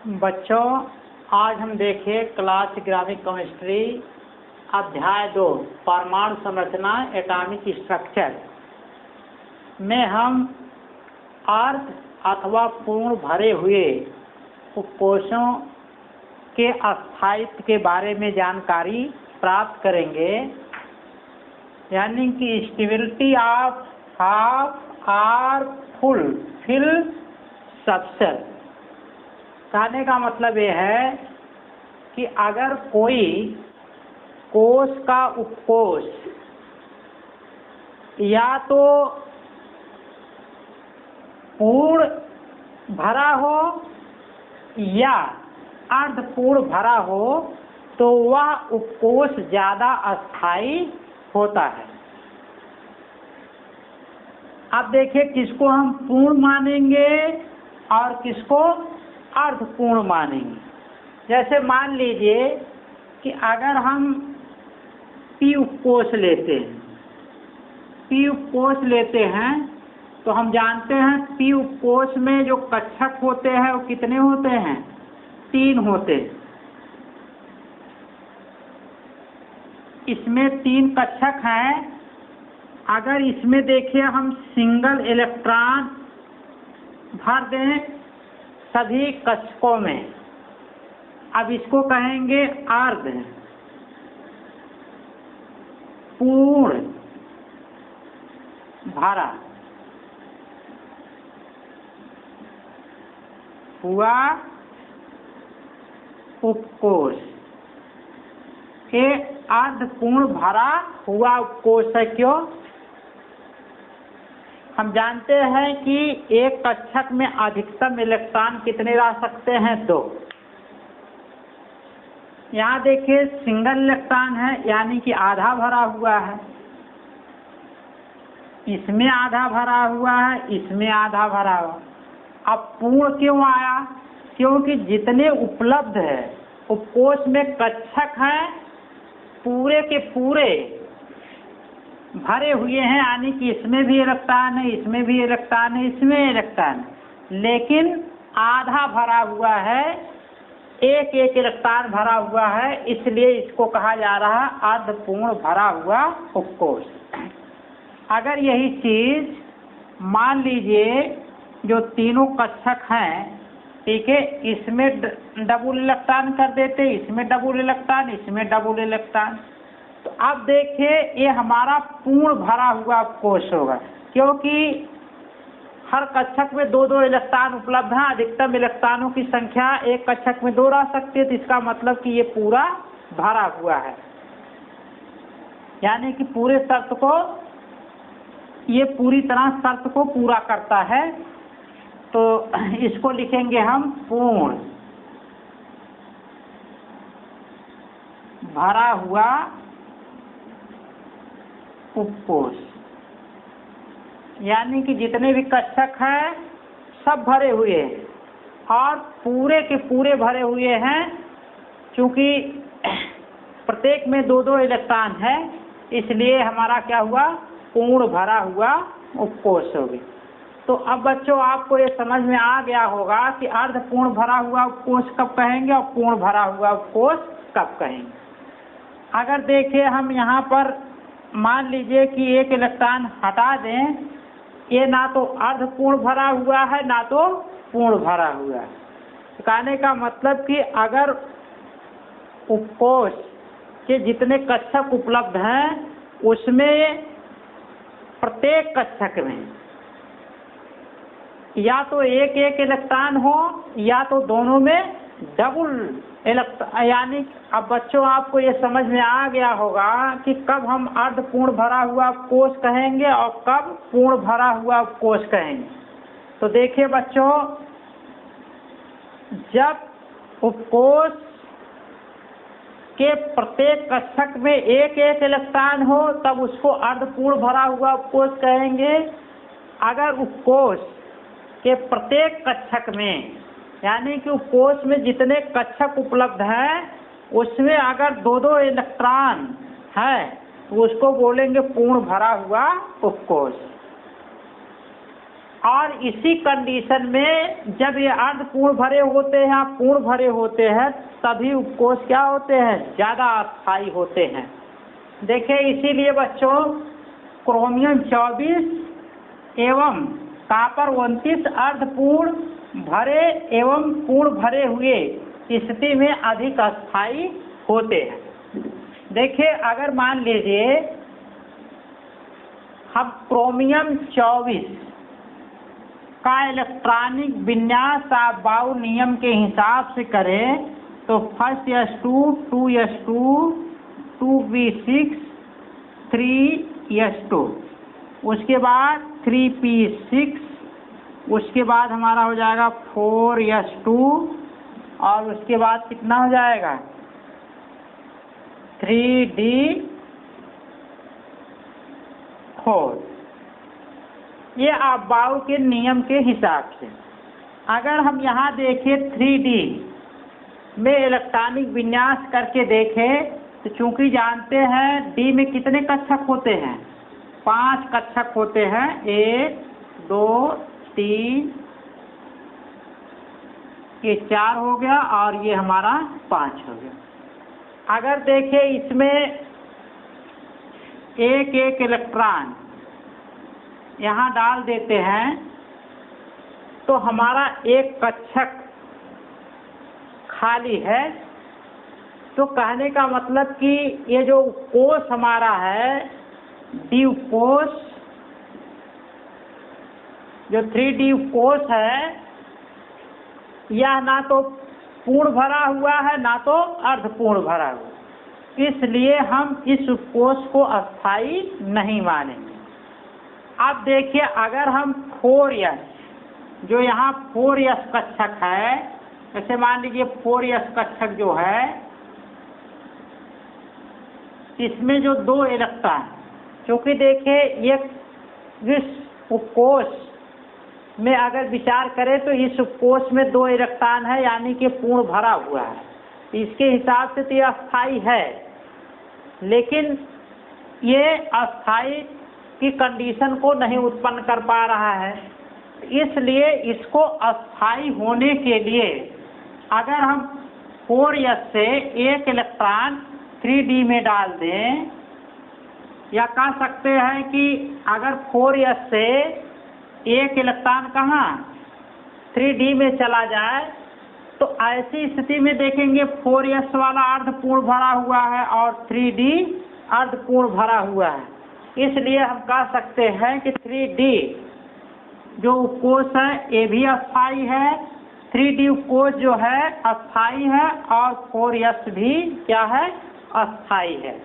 बच्चों, आज हम देखें क्लास 11वीं केमिस्ट्री अध्याय 2 परमाणु संरचना एटॉमिक स्ट्रक्चर में हम अर्ध अथवा पूर्ण भरे हुए उपकोशों के स्थायित्व के बारे में जानकारी प्राप्त करेंगे। यानी कि stability of half or full fill substance. कहने का मतलब ये है कि अगर कोई कोश का उपकोश या तो पूर्ण भरा हो या अर्धपूर्ण भरा हो तो वह उपकोश ज़्यादा अस्थायी होता है। अब देखिए किसको हम पूर्ण मानेंगे और किसको अर्धपूर्ण मानेंगे। जैसे मान लीजिए कि अगर हम पी उपकोश लेते हैं तो हम जानते हैं पी उपकोश में जो कक्षक होते हैं वो कितने होते हैं? 3 होते हैं। इसमें 3 कक्षक हैं। अगर इसमें देखिए हम सिंगल इलेक्ट्रॉन भर दें सभी कक्षकों में, अब इसको कहेंगे अर्ध पूर्ण भरा हुआ उपकोश। ये अर्धपूर्ण भरा हुआ उपकोश है। क्यों? हम जानते हैं कि एक कक्षक में अधिकतम इलेक्ट्रॉन कितने रह सकते हैं? 2। यहाँ देखिए सिंगल इलेक्ट्रॉन है यानी कि आधा भरा हुआ है। इसमें आधा भरा हुआ है, इसमें आधा भरा हुआ। अब पूर्ण क्यों आया? क्योंकि जितने उपलब्ध है उपकोश में कक्षक हैं पूरे के पूरे भरे हुए हैं। यानी कि इसमें भी इलेक्ट्रॉन है, इसमें भी इलेक्ट्रॉन है, इसमें इलेक्ट्रॉन है, लेकिन आधा भरा हुआ है, एक इलेक्ट्रॉन भरा हुआ है। इसलिए इसको कहा जा रहा है अर्धपूर्ण भरा हुआ उपकोश। अगर यही चीज मान लीजिए जो तीनों कक्षक हैं, ठीक है, इसमें डबल इलेक्ट्रॉन कर देते, इसमें डबल इलेक्ट्रॉन, इसमें डबल इलेक्ट्रॉन, तो अब देखिए ये हमारा पूर्ण भरा हुआ कोश होगा। क्योंकि हर कक्षक में 2-2 इलेक्ट्रॉन उपलब्ध हैं। अधिकतम इलेक्ट्रॉनों की संख्या एक कक्षक में 2 रह सकती है, तो इसका मतलब कि ये पूरा भरा हुआ है। यानी कि पूरे शर्त को ये पूरी तरह शर्त को पूरा करता है। तो इसको लिखेंगे हम पूर्ण भरा हुआ उपकोश। यानी कि जितने भी कक्षक हैं सब भरे हुए हैं और पूरे के पूरे भरे हुए हैं। क्योंकि प्रत्येक में 2-2 इलेक्ट्रॉन है, इसलिए हमारा क्या हुआ? पूर्ण भरा हुआ उपकोश हो गया। तो अब बच्चों आपको ये समझ में आ गया होगा कि अर्धपूर्ण भरा हुआ उपकोश कब कहेंगे और पूर्ण भरा हुआ उपकोश कब कहेंगे। अगर देखिए हम यहाँ पर मान लीजिए कि एक इलेक्ट्रॉन हटा दें, ये ना तो अर्धपूर्ण भरा हुआ है ना तो पूर्ण भरा हुआ है। कहने का मतलब कि अगर उपकोश के जितने कक्षक उपलब्ध हैं उसमें प्रत्येक कक्षक में या तो एक इलेक्ट्रॉन हो या तो दोनों में डबल इलेक्ट्रॉन। यानी अब बच्चों आपको ये समझ में आ गया होगा कि कब हम अर्धपूर्ण भरा हुआ कोश कहेंगे और कब पूर्ण भरा हुआ कोश कहेंगे। तो देखिए बच्चों, जब उपकोश के प्रत्येक कक्षक में एक इलेक्ट्रॉन हो तब उसको अर्धपूर्ण भरा हुआ उपकोश कहेंगे। अगर उपकोश के प्रत्येक कक्षक में यानी कि उपकोश में जितने कक्षक उपलब्ध हैं उसमें अगर 2-2 इलेक्ट्रॉन है तो उसको बोलेंगे पूर्ण भरा हुआ उपकोश। और इसी कंडीशन में जब ये अर्धपूर्ण भरे होते हैं, पूर्ण भरे होते हैं, तभी उपकोष क्या होते हैं, ज़्यादा अस्थायी होते हैं। देखिए इसीलिए बच्चों क्रोमियम 24 एवं कॉपर 29 अर्धपूर्ण भरे एवं पूर्ण भरे हुए स्थिति में अधिक अस्थायी होते हैं। देखिए अगर मान लीजिए हम क्रोमियम 24 का इलेक्ट्रॉनिक विन्यास आप बाउ नियम के हिसाब से करें तो first S2 2S2 2p6 3S2, उसके बाद 3p6, उसके बाद हमारा हो जाएगा 4S2 और उसके बाद कितना हो जाएगा 3D4। ये आप बाउ के नियम के हिसाब से। अगर हम यहाँ देखें 3D में इलेक्ट्रॉनिक विन्यास करके देखें तो चूंकि जानते हैं D में कितने कक्षक होते हैं, 5 कक्षक होते हैं, 1 2 3, ये 4 हो गया और ये हमारा 5 हो गया। अगर देखें इसमें एक एक इलेक्ट्रॉन यहाँ डाल देते हैं तो हमारा एक कक्षक खाली है। तो कहने का मतलब कि ये जो कोष हमारा है डी कोष, जो 3D कोष है, यह ना तो पूर्ण भरा हुआ है ना तो अर्धपूर्ण भरा हुआ, इसलिए हम इस कोष को अस्थायी नहीं मानेंगे। अब देखिए अगर हम 4s, जो यहाँ 4s कक्षक है, जैसे मान लीजिए 4s कक्षक जो है, इसमें जो 2 इलेक्ट्रॉन, क्योंकि देखिए ये इस उपकोष में अगर विचार करें तो इस उपकोष में 2 इलेक्ट्रॉन है, यानी कि पूर्ण भरा हुआ है, इसके हिसाब से तो ये अस्थायी है, लेकिन ये अस्थायी की कंडीशन को नहीं उत्पन्न कर पा रहा है। इसलिए इसको अस्थायी होने के लिए अगर हम 4s से एक इलेक्ट्रॉन 3D में डाल दें, या कह सकते हैं कि अगर 4s से एक इलेक्ट्रॉन कहाँ 3D में चला जाए तो ऐसी स्थिति में देखेंगे 4s वाला अर्धपूर्ण भरा हुआ है और 3D अर्धपूर्ण भरा हुआ है। इसलिए हम कह सकते हैं कि 3D जो उपकोष है ये भी अस्थायी है, 3D उपकोष जो है अस्थायी है और 4s भी क्या है, अस्थायी है।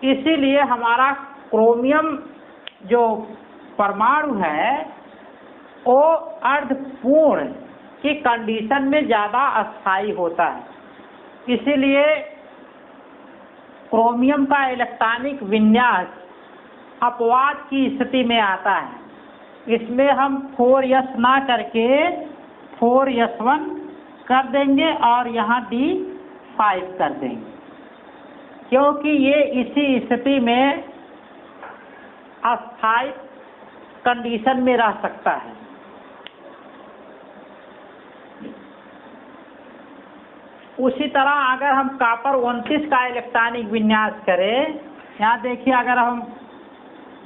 इसीलिए हमारा क्रोमियम जो परमाणु है वो अर्धपूर्ण की कंडीशन में ज़्यादा अस्थायी होता है। इसीलिए क्रोमियम का इलेक्ट्रॉनिक विन्यास अपवाद की स्थिति में आता है। इसमें हम 4s ना करके 4s1 कर देंगे और यहाँ D5 कर देंगे, क्योंकि ये इसी स्थिति में अस्थायी कंडीशन में रह सकता है। उसी तरह अगर हम कॉपर 29 का इलेक्ट्रॉनिक विन्यास करें, यहाँ देखिए अगर हम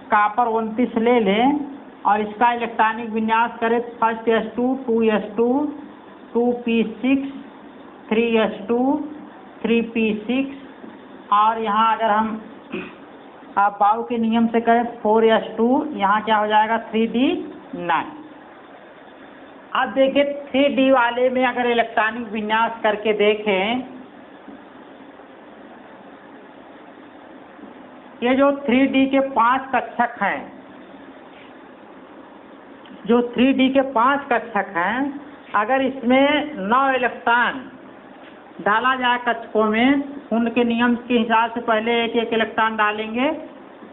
कॉपर 29 ले लें और इसका इलेक्ट्रॉनिक विन्यास करें, first S2 2S2 2p6 3S2 3p6 और यहाँ अगर हम आप बाउ के नियम से करें 4S2, यहाँ क्या हो जाएगा 3D9। अब देखिए 3D वाले में अगर इलेक्ट्रॉनिक विन्यास करके देखें, ये जो 3D के 5 कक्षक हैं, जो 3D के 5 कक्षक हैं, अगर इसमें 9 इलेक्ट्रॉन डाला जाए कक्षकों में, उनके नियम के हिसाब से पहले एक एक इलेक्ट्रॉन डालेंगे।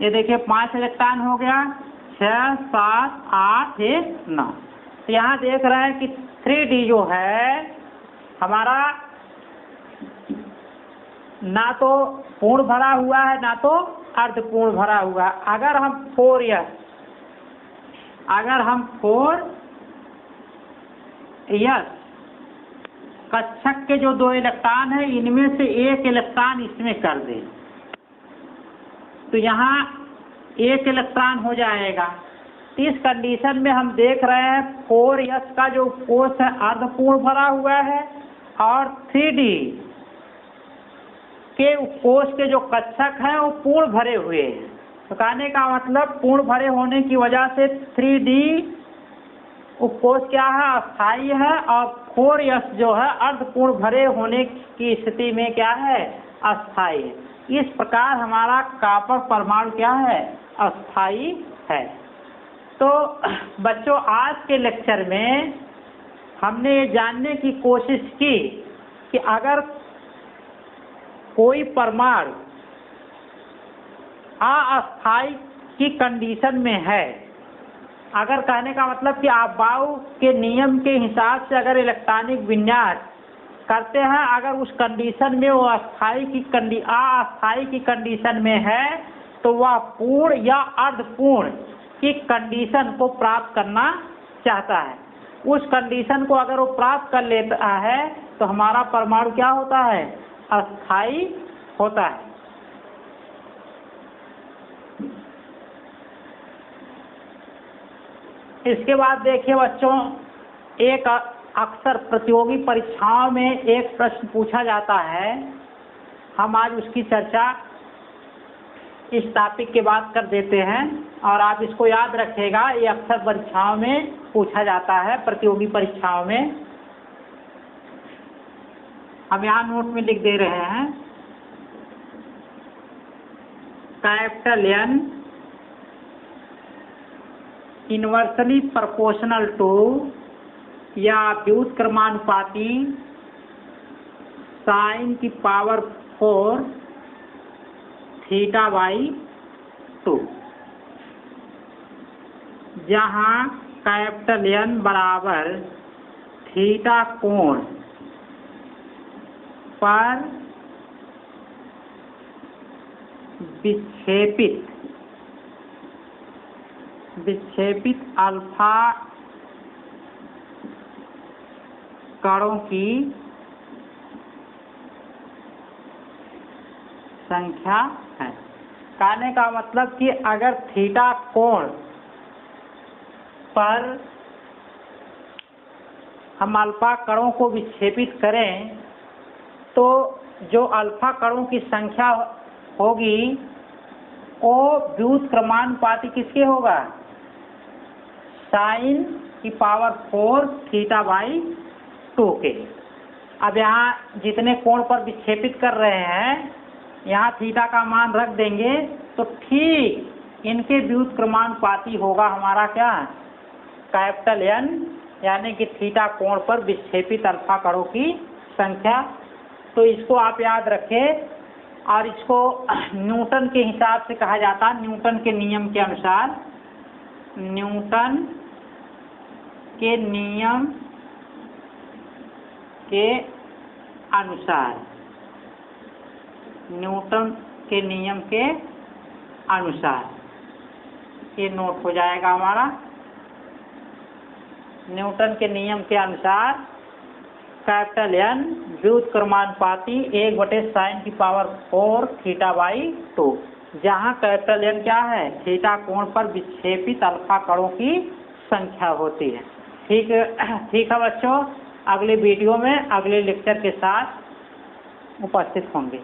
ये देखिए 5 इलेक्ट्रॉन हो गया, 6 7 8 1 9। तो यहाँ देख रहे हैं कि 3D जो है हमारा ना तो पूर्ण भरा हुआ है ना तो अर्धपूर्ण भरा हुआ है। अगर हम 4s अगर हम 4s कक्षक के जो 2 इलेक्ट्रॉन है इनमें से एक इलेक्ट्रॉन इसमें कर दें तो यहाँ 1 इलेक्ट्रॉन हो जाएगा। इस कंडीशन में हम देख रहे हैं 4s का जो कोश है अर्धपूर्ण भरा हुआ है और 3d के कोश के जो कक्षक हैं वो पूर्ण भरे हुए हैं। तो कहने का मतलब पूर्ण भरे होने की वजह से 3d उपकोश क्या है, अस्थाई है, और 4s जो है अर्धपूर्ण भरे होने की स्थिति में क्या है, अस्थाई है। इस प्रकार हमारा कॉपर परमाणु क्या है, अस्थाई है। तो बच्चों आज के लेक्चर में हमने ये जानने की कोशिश की कि अगर कोई परमाणु अस्थाई की कंडीशन में है, अगर कहने का मतलब कि अफबाउ के नियम के हिसाब से अगर इलेक्ट्रॉनिक विन्यास करते हैं, अगर उस कंडीशन में वो अस्थाई की कंडीशन में है तो वह पूर्ण या अर्धपूर्ण की कंडीशन को प्राप्त करना चाहता है। उस कंडीशन को अगर वो प्राप्त कर लेता है तो हमारा परमाणु क्या होता है, अस्थाई होता है। इसके बाद देखिए बच्चों, एक अक्सर प्रतियोगी परीक्षाओं में एक प्रश्न पूछा जाता है, हम आज उसकी चर्चा इस टॉपिक के बाद कर देते हैं और आप इसको याद रखिएगा। ये अक्सर परीक्षाओं में पूछा जाता है, प्रतियोगी परीक्षाओं में। हम यहाँ नोट में लिख दे रहे हैं, capital N inversely proportional to या व्युत्क्रमानुपाती साइन की पावर 4 θ/2, जहाँ कैपिटल N बराबर थीटा कोण पर विक्षेपित अल्फा कणों की संख्या है। कहने का मतलब कि अगर थीटा कोण पर हम अल्फा कणों को विक्षेपित करें तो जो अल्फा कणों की संख्या होगी वो व्युत्क्रमानुपाती किसके होगा, साइन की पावर 4 θ/2 के। अब यहाँ जितने कोण पर विक्षेपित कर रहे हैं यहाँ थीटा का मान रख देंगे तो ठीक इनके व्युत्क्रमानुपाती होगा हमारा क्या, कैपिटल N, यानी कि थीटा कोण पर विक्षेपित अल्फा कणों की संख्या। तो इसको आप याद रखें और इसको न्यूटन के हिसाब से कहा जाता है, न्यूटन के नियम के अनुसार। न्यूटन के नियम के अनुसार, न्यूटन के नियम के अनुसार ये नोट हो जाएगा हमारा। न्यूटन के नियम के अनुसार कैपिटल N व्युत्क्रमानुपाती 1/sin की पावर 4 θ/2, जहाँ कैपिटल N क्या है, थीटा कोण पर विक्षेपित अल्फा कणों की संख्या होती है। ठीक है बच्चों, अगले वीडियो में अगले लेक्चर के साथ उपस्थित होंगे।